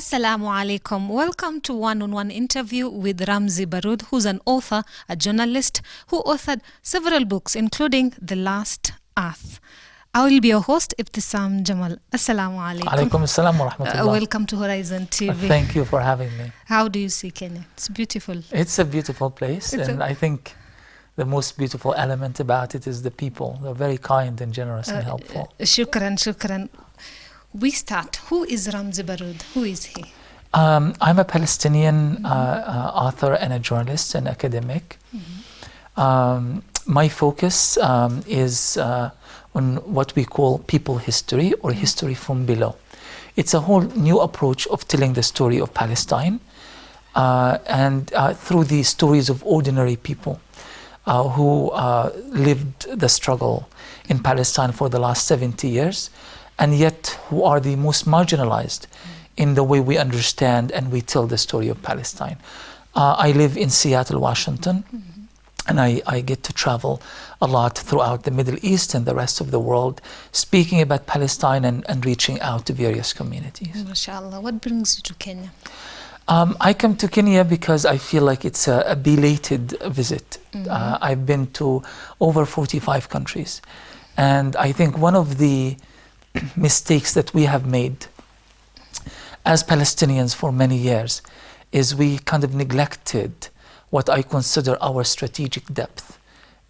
Assalamu alaikum. Welcome to one-on-one interview with Ramzy Baroud, who's an author, a journalist, who authored several books, including The Last Earth. I will be your host, Ibtisam Jamal. Assalamu alaikum. Alaikum assalam wa rahmatullah. Welcome to Horizon TV. Thank you for having me. How do you see Kenya? It's beautiful. It's a beautiful place, I think the most beautiful element about it is the people. They're very kind and generous and helpful. Shukran. We start. Who is Ramzy Baroud? Who is he? I'm a Palestinian author and a journalist and academic. My focus is on what we call people history or history from below. It's a whole new approach of telling the story of Palestine and through the stories of ordinary people who lived the struggle in Palestine for the last 70 years, and yet who are the most marginalized in the way we understand and we tell the story of Palestine. I live in Seattle, Washington, and I get to travel a lot throughout the Middle East and the rest of the world, speaking about Palestine and reaching out to various communities. MashaAllah. What brings you to Kenya? I come to Kenya because I feel like it's a belated visit. I've been to over 45 countries. And I think one of the mistakes that we have made as Palestinians for many years is we kind of neglected what I consider our strategic depth.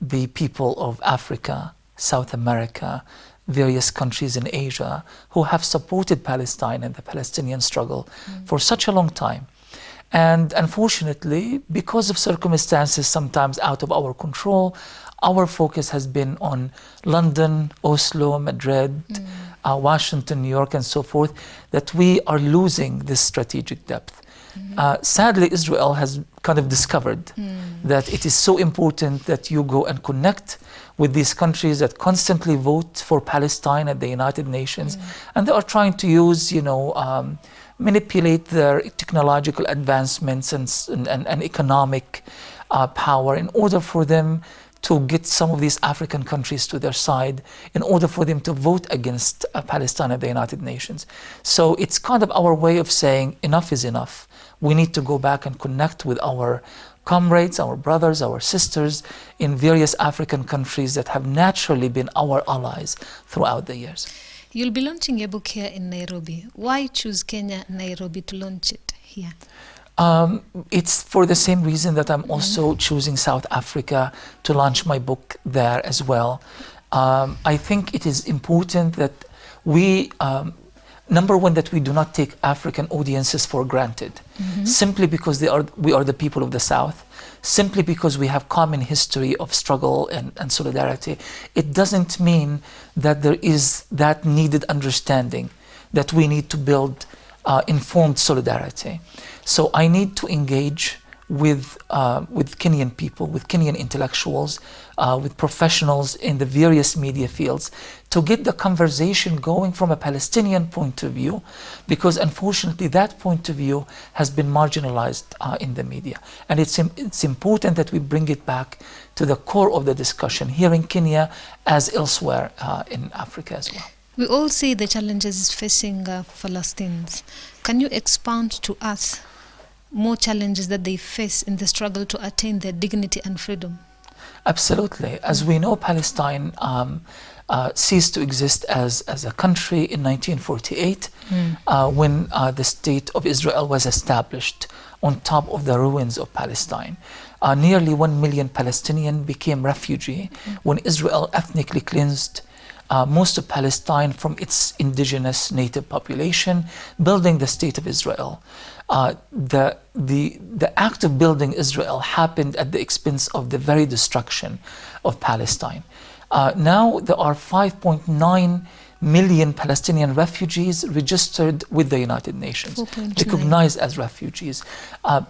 The people of Africa, South America, various countries in Asia who have supported Palestine and the Palestinian struggle for such a long time. And unfortunately, because of circumstances sometimes out of our control, our focus has been on London, Oslo, Madrid, Washington, New York, and so forth, that we are losing this strategic depth. Sadly, Israel has kind of discovered that it is so important that you go and connect with these countries that constantly vote for Palestine at the United Nations, and they are trying to use, manipulate their technological advancements and economic power in order for them to get some of these African countries to their side, in order for them to vote against Palestine at the United Nations. So it's kind of our way of saying enough is enough. We need to go back and connect with our comrades, our brothers, our sisters in various African countries that have naturally been our allies throughout the years. You'll be launching a book here in Nairobi. Why choose Kenya, Nairobi to launch it here? It's for the same reason that I'm also choosing South Africa to launch my book there as well. I think it is important that we, number one, that we do not take African audiences for granted, simply because we are the people of the South, simply because we have common history of struggle and solidarity. It doesn't mean that there is that needed understanding that we need to build informed solidarity. So I need to engage with Kenyan people, with Kenyan intellectuals, with professionals in the various media fields to get the conversation going from a Palestinian point of view, because unfortunately that point of view has been marginalized in the media. And it's important that we bring it back to the core of the discussion here in Kenya as elsewhere in Africa as well. We all see the challenges facing Palestinians. Can you expound to us more challenges that they face in the struggle to attain their dignity and freedom? Absolutely. As we know, Palestine ceased to exist as a country in 1948 when the state of Israel was established on top of the ruins of Palestine. Nearly 1 million Palestinians became refugees when Israel ethnically cleansed most of Palestine from its indigenous native population, building the state of Israel. The act of building Israel happened at the expense of the very destruction of Palestine. Now there are 5.9 million Palestinian refugees registered with the United Nations, recognized as refugees.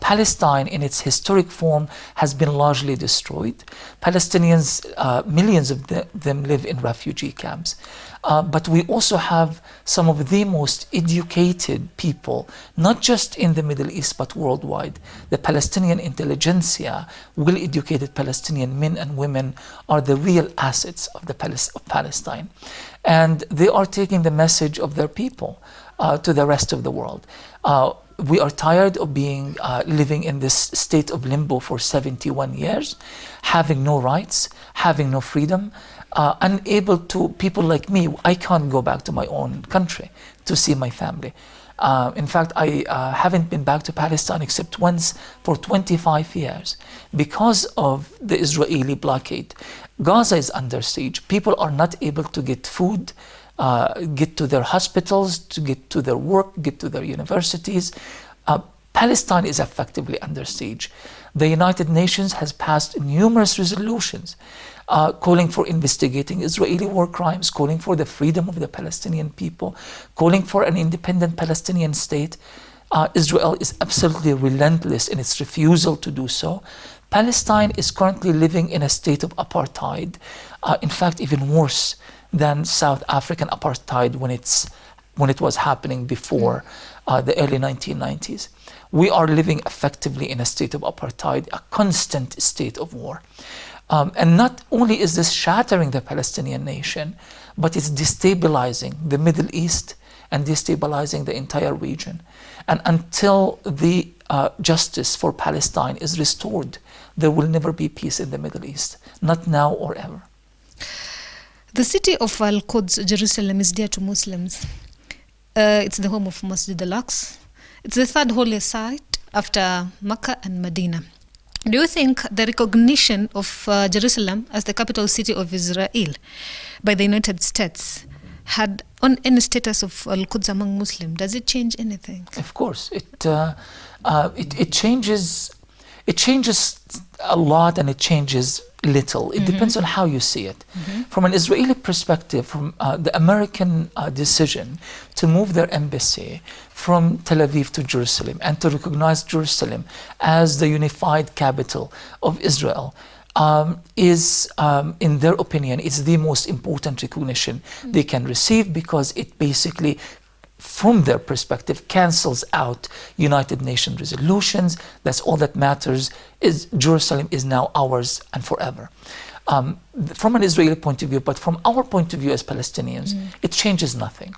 Palestine in its historic form has been largely destroyed. Palestinians, millions of them live in refugee camps. But we also have some of the most educated people, not just in the Middle East, but worldwide. The Palestinian intelligentsia, well-educated Palestinian men and women, are the real assets of Palestine. And they are taking the message of their people to the rest of the world. We are tired of living in this state of limbo for 71 years, having no rights, having no freedom, unable to, people like me, I can't go back to my own country to see my family. In fact, I haven't been back to Palestine except once for 25 years because of the Israeli blockade. Gaza is under siege. People are not able to get food, get to their hospitals, to get to their work, get to their universities. Palestine is effectively under siege. The United Nations has passed numerous resolutions calling for investigating Israeli war crimes, calling for the freedom of the Palestinian people, calling for an independent Palestinian state. Israel is absolutely relentless in its refusal to do so. Palestine is currently living in a state of apartheid, in fact, even worse than South African apartheid when it was happening before the early 1990s. We are living effectively in a state of apartheid, a constant state of war. And not only is this shattering the Palestinian nation, but it's destabilizing the Middle East and destabilizing the entire region. And until the justice for Palestine is restored, there will never be peace in the Middle East, not now or ever. The city of Al-Quds, Jerusalem, is dear to Muslims. It's the home of Masjid al-Aqsa. It's the third holiest site after Mecca and Medina. Do you think the recognition of Jerusalem as the capital city of Israel by the United States had on any status of Al-Quds among Muslims? Does it change anything? Of course, it changes. It changes a lot, and it changes little. It depends on how you see it. From an Israeli perspective, from the American decision to move their embassy from Tel Aviv to Jerusalem and to recognize Jerusalem as the unified capital of Israel is, in their opinion, it's the most important recognition they can receive, because it basically, from their perspective, cancels out United Nations resolutions. That's all that matters. Is Jerusalem is now ours and forever. From an Israeli point of view, but from our point of view as Palestinians, it changes nothing,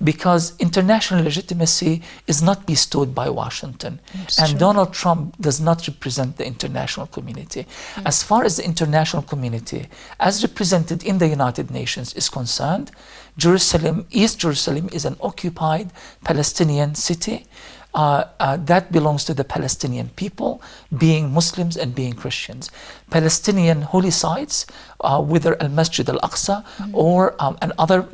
because international legitimacy is not bestowed by Washington, and Donald Trump does not represent the international community. As far as the international community, as represented in the United Nations, is concerned, Jerusalem, East Jerusalem, is an occupied Palestinian city that belongs to the Palestinian people, being Muslims and being Christians. Palestinian holy sites, whether Al-Masjid al-Aqsa or and other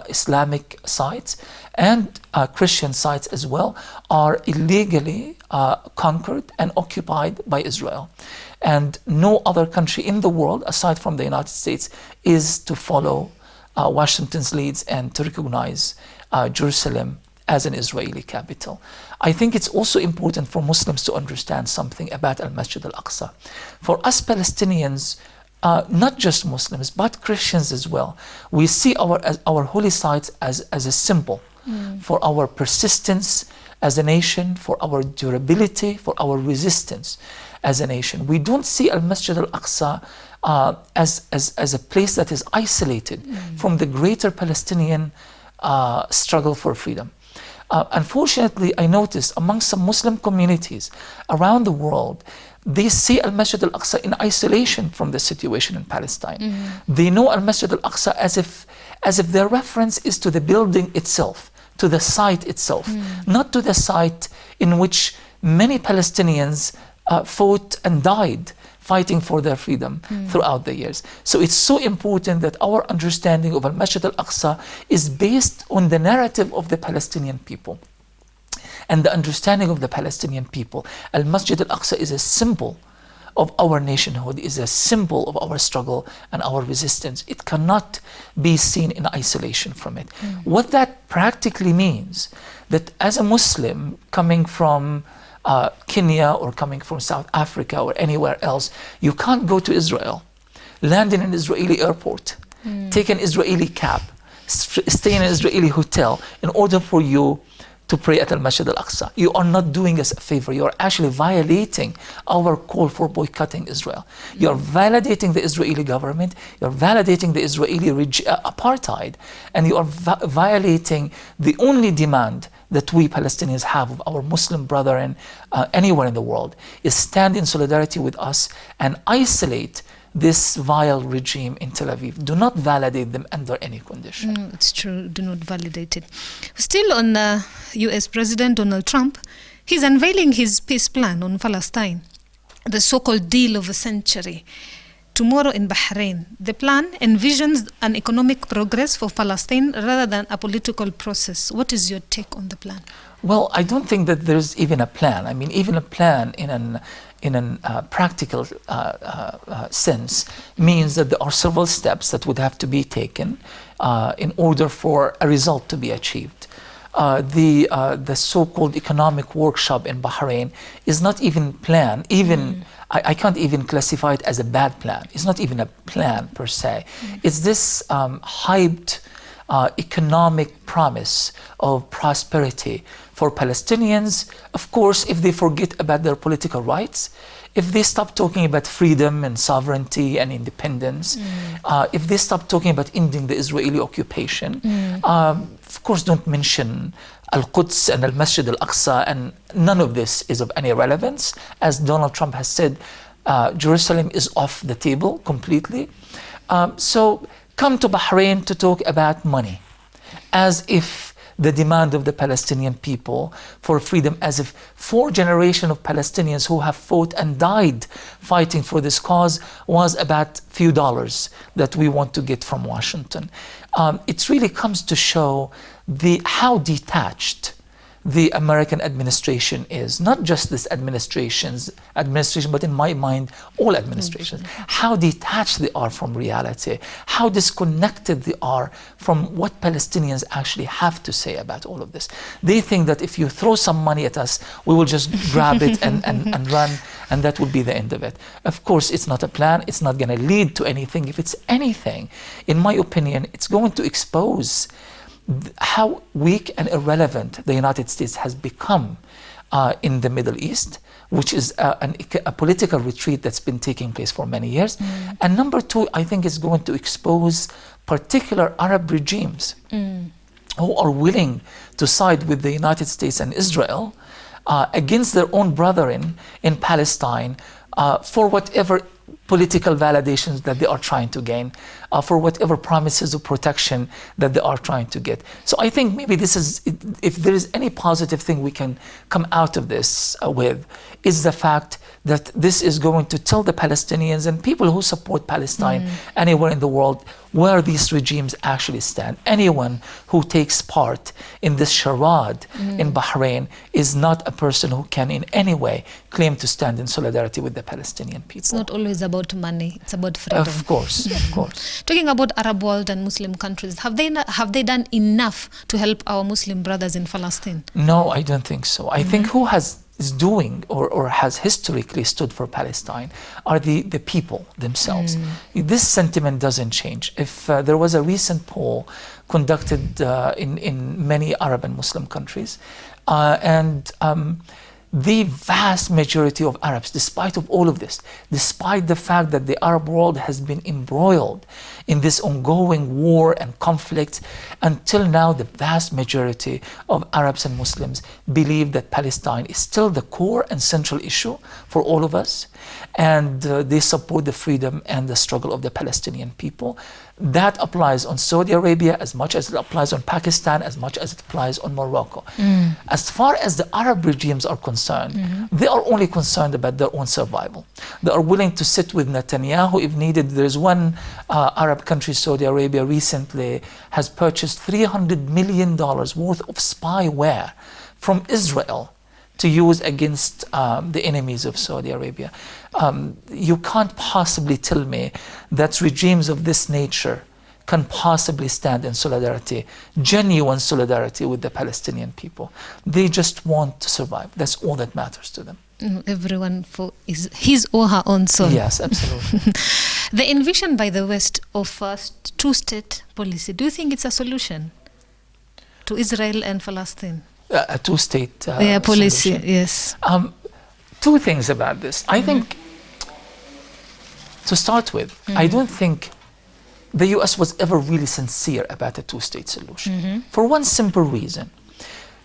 Islamic sites and Christian sites as well, are illegally conquered and occupied by Israel. And no other country in the world, aside from the United States, is to follow Washington's leads and to recognize Jerusalem as an Israeli capital. I think it's also important for Muslims to understand something about Al-Masjid al-Aqsa. For us Palestinians, not just Muslims, but Christians as well, we see our holy sites as a symbol for our persistence as a nation, for our durability, for our resistance as a nation. We don't see Al-Masjid al-Aqsa as a place that is isolated from the greater Palestinian struggle for freedom. Unfortunately, I noticed among some Muslim communities around the world, they see Al-Masjid al-Aqsa in isolation from the situation in Palestine. They know Al-Masjid al-Aqsa as if their reference is to the building itself, to the site itself, not to the site in which many Palestinians fought and died fighting for their freedom throughout the years. So it's so important that our understanding of Al-Masjid al-Aqsa is based on the narrative of the Palestinian people and the understanding of the Palestinian people. Al-Masjid al-Aqsa is a symbol of our nationhood, is a symbol of our struggle and our resistance. It cannot be seen in isolation from it. What that practically means, that as a Muslim coming from Kenya or coming from South Africa or anywhere else, you can't go to Israel, land in an Israeli airport, take an Israeli cab, stay in an Israeli hotel in order for you to pray at Al-Masjid Al-Aqsa. You are not doing us a favor. You are actually violating our call for boycotting Israel. You are validating the Israeli government. You are validating the Israeli apartheid. And you are violating the only demand that we Palestinians have of our Muslim brethren anywhere in the world, is stand in solidarity with us and isolate this vile regime in Tel Aviv. Do not validate them under any condition. It's true. Do not validate it. Still on US President Donald Trump, he's unveiling his peace plan on Palestine, the so-called deal of a century. Tomorrow in Bahrain, the plan envisions an economic progress for Palestine rather than a political process. What is your take on the plan? Well, I don't think that there's even a plan. I mean, even a plan in a practical sense means that there are several steps that would have to be taken in order for a result to be achieved. The so-called economic workshop in Bahrain is not even planned. I can't even classify it as a bad plan. It's not even a plan per se. It's this hyped economic promise of prosperity for Palestinians. Of course, if they forget about their political rights, if they stop talking about freedom and sovereignty and independence, if they stop talking about ending the Israeli occupation, of course don't mention Al-Quds and Al-Masjid Al-Aqsa, and none of this is of any relevance. As Donald Trump has said, Jerusalem is off the table completely. So come to Bahrain to talk about money, as if the demand of the Palestinian people for freedom, as if 4 generations of Palestinians who have fought and died fighting for this cause was about few dollars that we want to get from Washington. It really comes to show how detached the American administration is, not just this administration, but in my mind, all administrations, how detached they are from reality, how disconnected they are from what Palestinians actually have to say about all of this. They think that if you throw some money at us, we will just grab it and run, and that will be the end of it. Of course, it's not a plan. It's not going to lead to anything. If it's anything, in my opinion, it's going to expose how weak and irrelevant the United States has become in the Middle East, which is a political retreat that's been taking place for many years. And number 2, I think is going to expose particular Arab regimes who are willing to side with the United States and Israel against their own brethren in Palestine for whatever political validations that they are trying to gain, for whatever promises of protection that they are trying to get. So I think maybe this is, if there is any positive thing we can come out of this with, is the fact that this is going to tell the Palestinians and people who support Palestine anywhere in the world where these regimes actually stand. Anyone who takes part in this charade in Bahrain is not a person who can in any way claim to stand in solidarity with the Palestinian people. It's not always about money, it's about freedom. Of course, of course. Talking about Arab world and Muslim countries, have they done enough to help our Muslim brothers in Palestine? No, I don't think so. I think who is doing or has historically stood for Palestine are the people themselves. This sentiment doesn't change. If there was a recent poll conducted in many Arab and Muslim countries, and the vast majority of Arabs, despite of all of this, despite the fact that the Arab world has been embroiled in this ongoing war and conflict, until now the vast majority of Arabs and Muslims believe that Palestine is still the core and central issue for all of us, and they support the freedom and the struggle of the Palestinian people. That applies on Saudi Arabia as much as it applies on Pakistan, as much as it applies on Morocco. As far as the Arab regimes are concerned, they are only concerned about their own survival. They are willing to sit with Netanyahu if needed. There's one Arab country, Saudi Arabia, recently has purchased $300 million worth of spyware from Israel to use against the enemies of Saudi Arabia. You can't possibly tell me that regimes of this nature can possibly stand in solidarity, genuine solidarity with the Palestinian people. They just want to survive. That's all that matters to them. Everyone for his or her own soul. Yes, absolutely. The envision by the West of a two-state policy, do you think it's a solution to Israel and Palestine? A two-state policy, solution. yes. Two things about this. I think, to start with, I don't think the US was ever really sincere about a two-state solution. For one simple reason.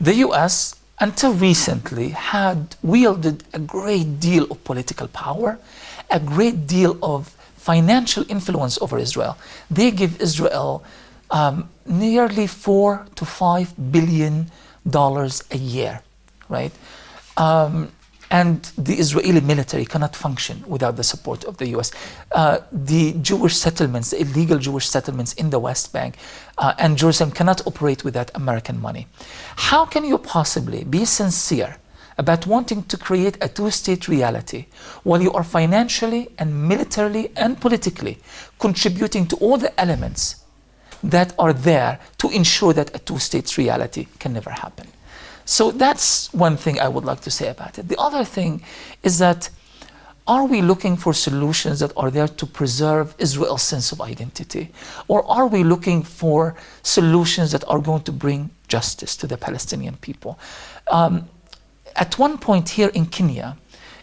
The US, until recently, had wielded a great deal of political power, a great deal of financial influence over Israel. They give Israel nearly $4 to $5 billion a year, right? And the Israeli military cannot function without the support of the US. The Jewish settlements, the illegal Jewish settlements in the West Bank and Jerusalem cannot operate without American money. How can you possibly be sincere about wanting to create a two-state reality while you are financially and militarily and politically contributing to all the elements that are there to ensure that a two-state reality can never happen? So that's one thing I would like to say about it. The other thing is that, are we looking for solutions that are there to preserve Israel's sense of identity? Or are we looking for solutions that are going to bring justice to the Palestinian people? At one point here in Kenya,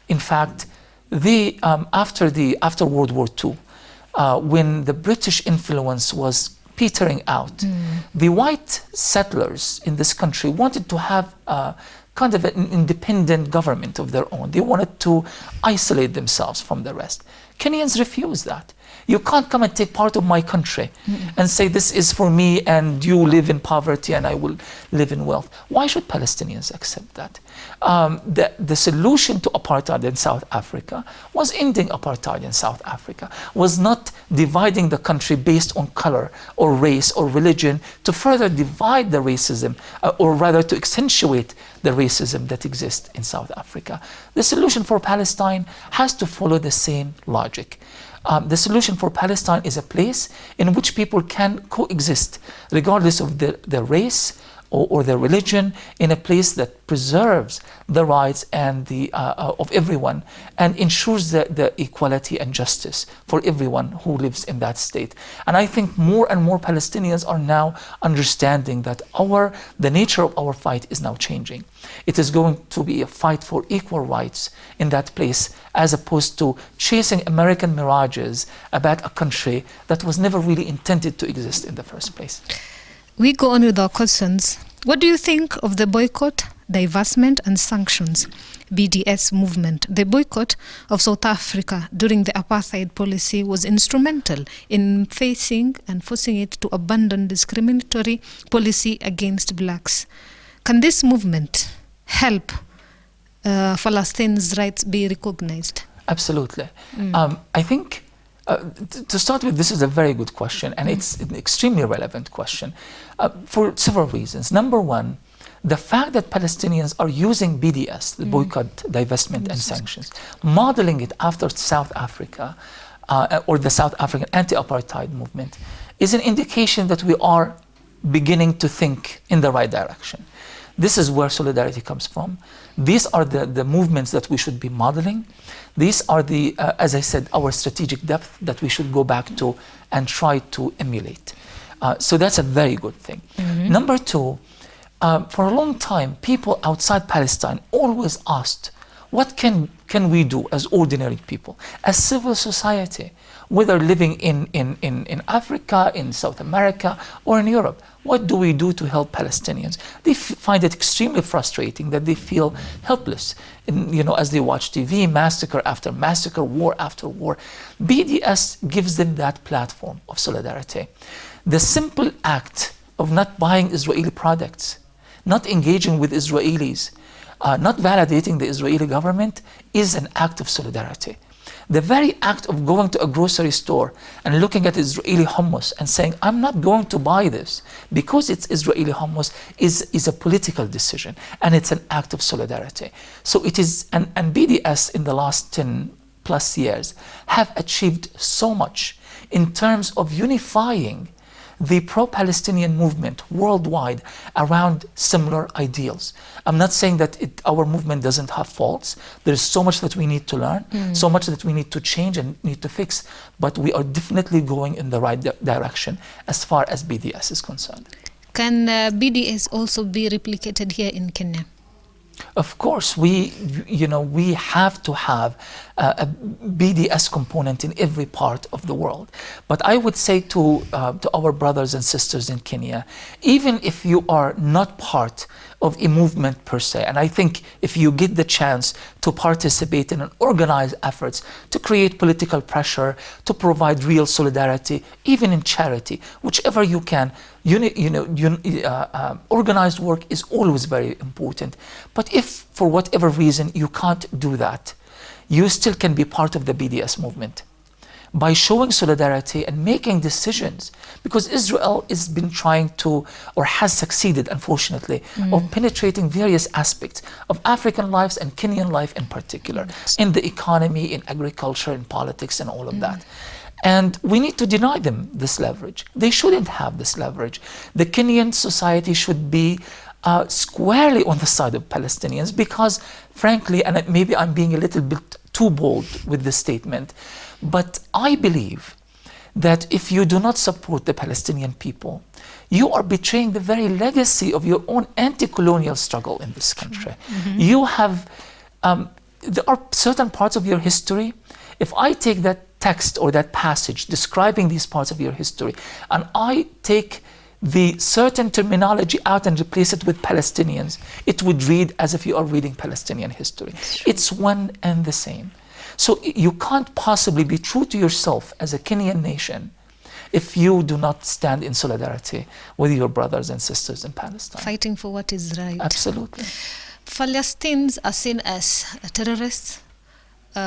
in fact, after World War II, when the British influence was petering out, the white settlers in this country wanted to have kind of an independent government of their own. They wanted to isolate themselves from the rest. Kenyans refused that. You can't come and take part of my country and say this is for me and you live in poverty and I will live in wealth. Why should Palestinians accept that? The solution to apartheid in South Africa was ending apartheid in South Africa, was not dividing the country based on color or race or religion to further divide the racism, or rather to accentuate the racism that exists in South Africa. The solution for Palestine has to follow the same logic. The solution for Palestine is a place in which people can coexist regardless of their race or their religion, in a place that preserves the rights and of everyone and ensures the equality and justice for everyone who lives in that state. And I think more and more Palestinians are now understanding that the nature of our fight is now changing. It is going to be a fight for equal rights in that place, as opposed to chasing American mirages about a country that was never really intended to exist in the first place. We go on with our questions. What do you think of the boycott, divestment and sanctions BDS movement? The boycott of South Africa during the apartheid policy was instrumental in facing and forcing it to abandon discriminatory policy against blacks. Can this movement help Palestinians' rights be recognized? Absolutely. I think to start with, this is a very good question, and it's an extremely relevant question for several reasons. Number one, the fact that Palestinians are using BDS, the boycott, divestment and sanctions, modeling it after South Africa or the South African anti-apartheid movement, is an indication that we are beginning to think in the right direction. This is where solidarity comes from. These are the movements that we should be modeling. These are as I said, our strategic depth that we should go back to and try to emulate. So that's a very good thing. Number two, for a long time, people outside Palestine always asked, what can we do as ordinary people, as civil society, whether living in Africa, in South America, or in Europe? What do we do to help Palestinians? They find it extremely frustrating that they feel helpless, as they watch TV, massacre after massacre, war after war. BDS gives them that platform of solidarity. The simple act of not buying Israeli products, not engaging with Israelis, not validating the Israeli government is an act of solidarity. The very act of going to a grocery store and looking at Israeli hummus and saying, I'm not going to buy this because it's Israeli hummus is a political decision, and it's an act of solidarity. So it is, and BDS in the last 10 plus years have achieved so much in terms of unifying the pro-Palestinian movement worldwide around similar ideals. I'm not saying that our movement doesn't have faults. There's so much that we need to learn, so much that we need to change and need to fix, but we are definitely going in the right direction as far as BDS is concerned. Can BDS also be replicated here in Kenya? Of course, we have to have a BDS component in every part of the world. But I would say to our brothers and sisters in Kenya, even if you are not part of a movement per se, and I think if you get the chance to participate in an organized efforts to create political pressure, to provide real solidarity, even in charity, whichever you can, organized work is always very important. But if for whatever reason you can't do that, you still can be part of the BDS movement by showing solidarity and making decisions, because Israel has been trying to, or has succeeded unfortunately, of penetrating various aspects of African lives and Kenyan life in particular, in the economy, in agriculture, in politics and all of that. And we need to deny them this leverage. They shouldn't have this leverage. The Kenyan society should be squarely on the side of Palestinians, because frankly, and maybe I'm being a little bit too bold with this statement, but I believe that if you do not support the Palestinian people, you are betraying the very legacy of your own anti-colonial struggle in this country. You have, there are certain parts of your history. If I take that text or that passage describing these parts of your history, and I take the certain terminology out and replace it with Palestinians, it would read as if you are reading Palestinian history. It's one and the same. So you can't possibly be true to yourself as a Kenyan nation if you do not stand in solidarity with your brothers and sisters in Palestine. Fighting for what is right. Absolutely. Palestinians are seen as terrorists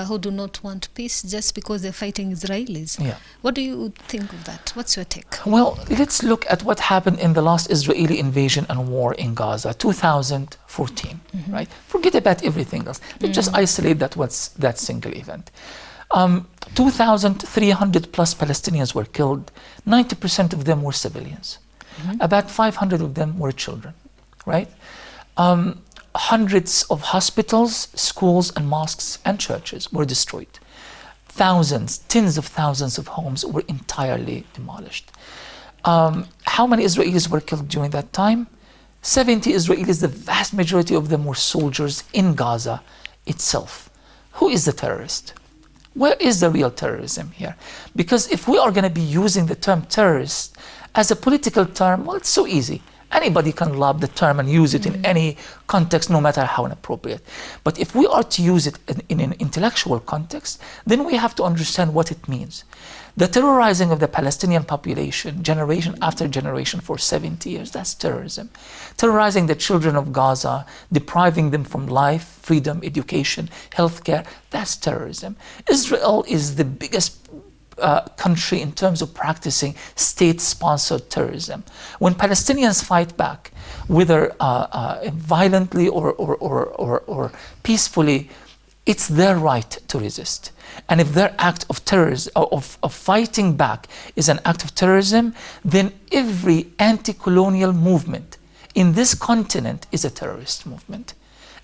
who do not want peace just because they're fighting Israelis. Yeah. What do you think of that? What's your take? Well, let's look at what happened in the last Israeli invasion and war in Gaza, 2014, right? Forget about everything else. Let's just isolate that single event. 2,300 plus Palestinians were killed. 90% of them were civilians. About 500 of them were children, right? Hundreds of hospitals, schools, and mosques and churches were destroyed. Thousands, tens of thousands of homes were entirely demolished. How many Israelis were killed during that time? 70 Israelis. The vast majority of them were soldiers in Gaza itself. Who is the terrorist? Where is the real terrorism here? Because if we are going to be using the term terrorist as a political term, well, it's so easy. Anybody can lob the term and use it in any context, no matter how inappropriate. But if we are to use it in an intellectual context, then we have to understand what it means. The terrorizing of the Palestinian population, generation after generation for 70 years, that's terrorism. Terrorizing the children of Gaza, depriving them from life, freedom, education, healthcare, that's terrorism. Israel is the biggest country in terms of practicing state-sponsored terrorism. When Palestinians fight back, whether violently or peacefully, it's their right to resist. And if their act of terrorism, of fighting back, is an act of terrorism, then every anti-colonial movement in this continent is a terrorist movement.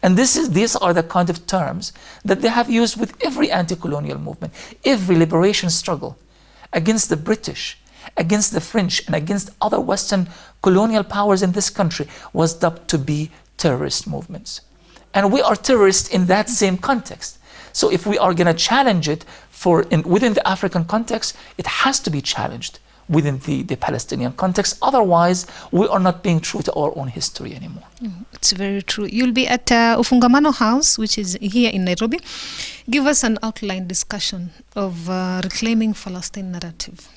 And these are the kind of terms that they have used with every anti-colonial movement. Every liberation struggle against the British, against the French, and against other Western colonial powers in this country was dubbed to be terrorist movements. And we are terrorists in that same context. So if we are going to challenge it within the African context, it has to be challenged within the Palestinian context. Otherwise, we are not being true to our own history anymore. It's very true. You'll be at Ufungamano House, which is here in Nairobi. Give us an outline discussion of reclaiming Palestine narrative.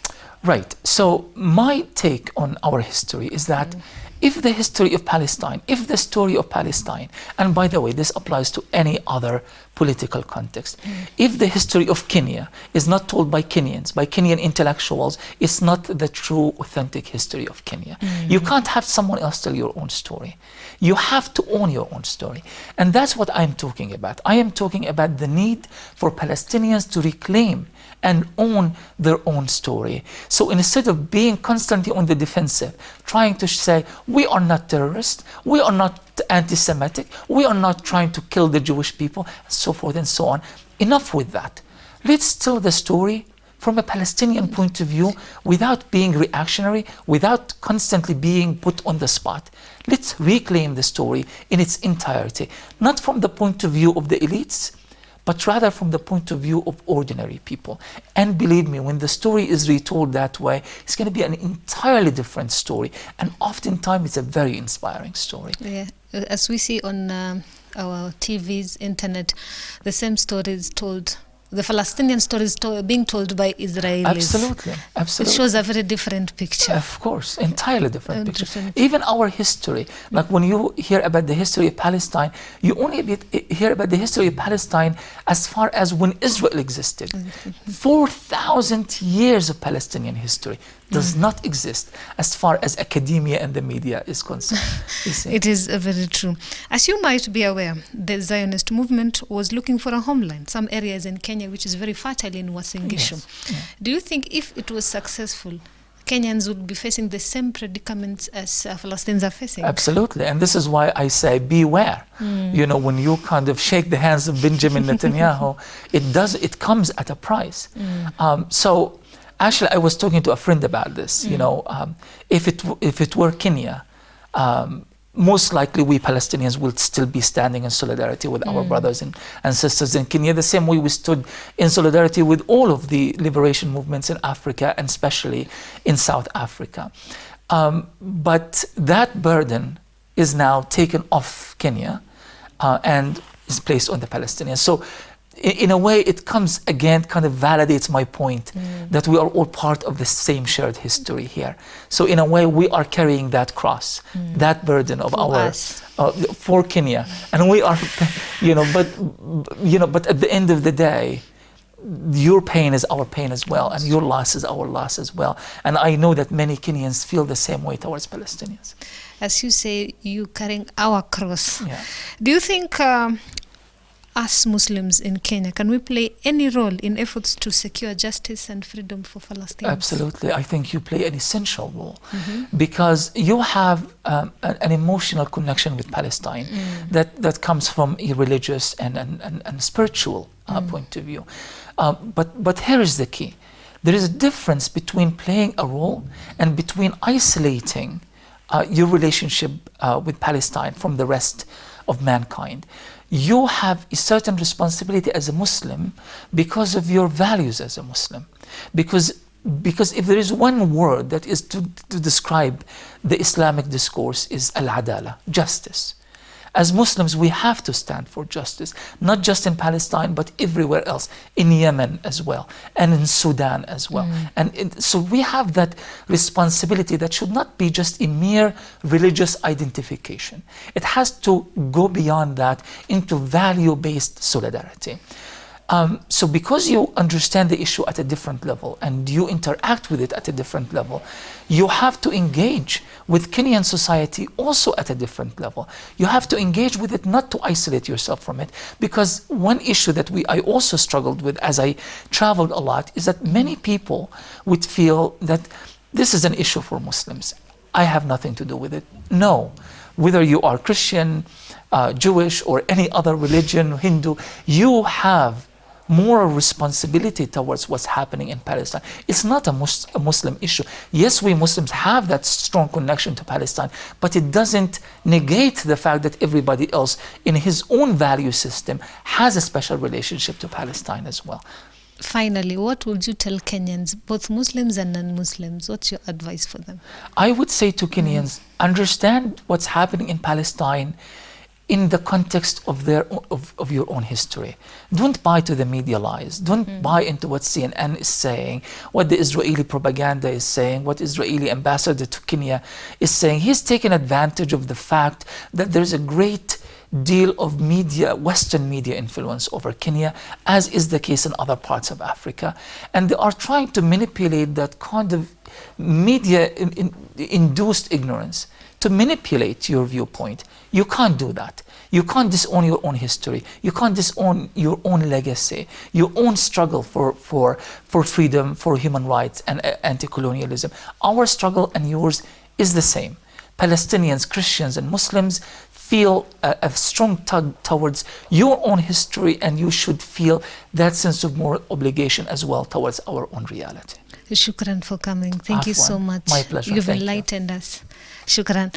Right. So my take on our history is that if the history of Palestine, if the story of Palestine, and by the way, this applies to any other political context, if the history of Kenya is not told by Kenyans, by Kenyan intellectuals, it's not the true, authentic history of Kenya. You can't have someone else tell your own story. You have to own your own story. And that's what I'm talking about. I am talking about the need for Palestinians to reclaim and own their own story. So instead of being constantly on the defensive, trying to say, we are not terrorists, we are not anti-Semitic, we are not trying to kill the Jewish people, and so forth and so on. Enough with that. Let's tell the story from a Palestinian point of view, without being reactionary, without constantly being put on the spot. Let's reclaim the story in its entirety, not from the point of view of the elites, but rather from the point of view of ordinary people. And believe me, when the story is retold that way, it's going to be an entirely different story. And oftentimes, it's a very inspiring story. Yeah, as we see on our TVs, internet, the same story is told. The Palestinian story is being told by Israelis. Absolutely, absolutely. It shows a very different picture. Of course, entirely different picture. Even our history, like when you hear about the history of Palestine, you only hear about the history of Palestine as far as when Israel existed. 4,000 years of Palestinian history does not exist as far as academia and the media is concerned. It is very true. As you might be aware, the Zionist movement was looking for a homeland, some areas in Kenya which is very fertile in Uasin Gishu. Yes. Yeah. Do you think if it was successful, Kenyans would be facing the same predicaments as Palestinians are facing? Absolutely, and this is why I say beware. You know, when you kind of shake the hands of Benjamin Netanyahu, it comes at a price. So actually, I was talking to a friend about this. You know, if it were Kenya, most likely we Palestinians will still be standing in solidarity with our brothers and sisters in Kenya, the same way we stood in solidarity with all of the liberation movements in Africa, and especially in South Africa. But that burden is now taken off Kenya and is placed on the Palestinians. So in a way, it comes again, kind of validates my point that we are all part of the same shared history here. So in a way, we are carrying that cross, that burden of for Kenya, and we are, but at the end of the day, your pain is our pain as well, and your loss is our loss as well. And I know that many Kenyans feel the same way towards Palestinians. As you say, you carrying our cross. Yeah. Do you think us Muslims in Kenya, can we play any role in efforts to secure justice and freedom for Palestinians? Absolutely. I think you play an essential role because you have an emotional connection with Palestine that comes from a religious and spiritual point of view. But here is the key. There is a difference between playing a role and between isolating your relationship with Palestine from the rest of mankind. You have a certain responsibility as a Muslim because of your values as a Muslim. Because if there is one word that is to describe the Islamic discourse is al-adala, justice. As Muslims, we have to stand for justice, not just in Palestine, but everywhere else, in Yemen as well, and in Sudan as well. So we have that responsibility that should not be just a mere religious identification. It has to go beyond that into value-based solidarity. So because you understand the issue at a different level and you interact with it at a different level, you have to engage with Kenyan society also at a different level. You have to engage with it, not to isolate yourself from it. Because one issue that I also struggled with as I traveled a lot is that many people would feel that this is an issue for Muslims. I have nothing to do with it. No. Whether you are Christian, Jewish, or any other religion, Hindu, you have moral responsibility towards what's happening in Palestine. It's not a Muslim issue. Yes, we Muslims have that strong connection to Palestine, but it doesn't negate the fact that everybody else in his own value system has a special relationship to Palestine as well. Finally, what would you tell Kenyans, both Muslims and non-Muslims? What's your advice for them? I would say to Kenyans, understand what's happening in Palestine in the context of your own history. Don't buy to the media lies. Don't buy into what CNN is saying, what the Israeli propaganda is saying, what Israeli ambassador to Kenya is saying. He's taken advantage of the fact that there's a great deal of media, Western media influence over Kenya, as is the case in other parts of Africa. And they are trying to manipulate that kind of media-induced ignorance to manipulate your viewpoint. You can't do that. You can't disown your own history. You can't disown your own legacy, your own struggle for freedom, for human rights, and anti-colonialism. Our struggle and yours is the same. Palestinians, Christians, and Muslims feel a strong tug towards your own history, and you should feel that sense of moral obligation as well towards our own reality. Shukran for coming. Thank you so much. My pleasure. You've enlightened us. Shukran.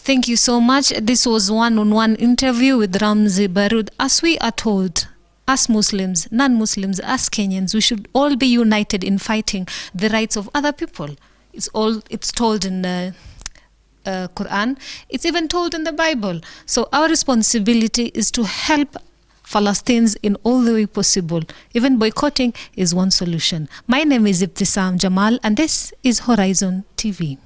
Thank you so much. This was one-on-one interview with Ramzy Baroud. As we are told, as Muslims, non-Muslims, as Kenyans, we should all be united in fighting the rights of other people. It's told in the Quran. It's even told in the Bible. So our responsibility is to help Palestinians in all the way possible. Even boycotting is one solution. My name is Ibtisam Jamal, and this is Horizon TV.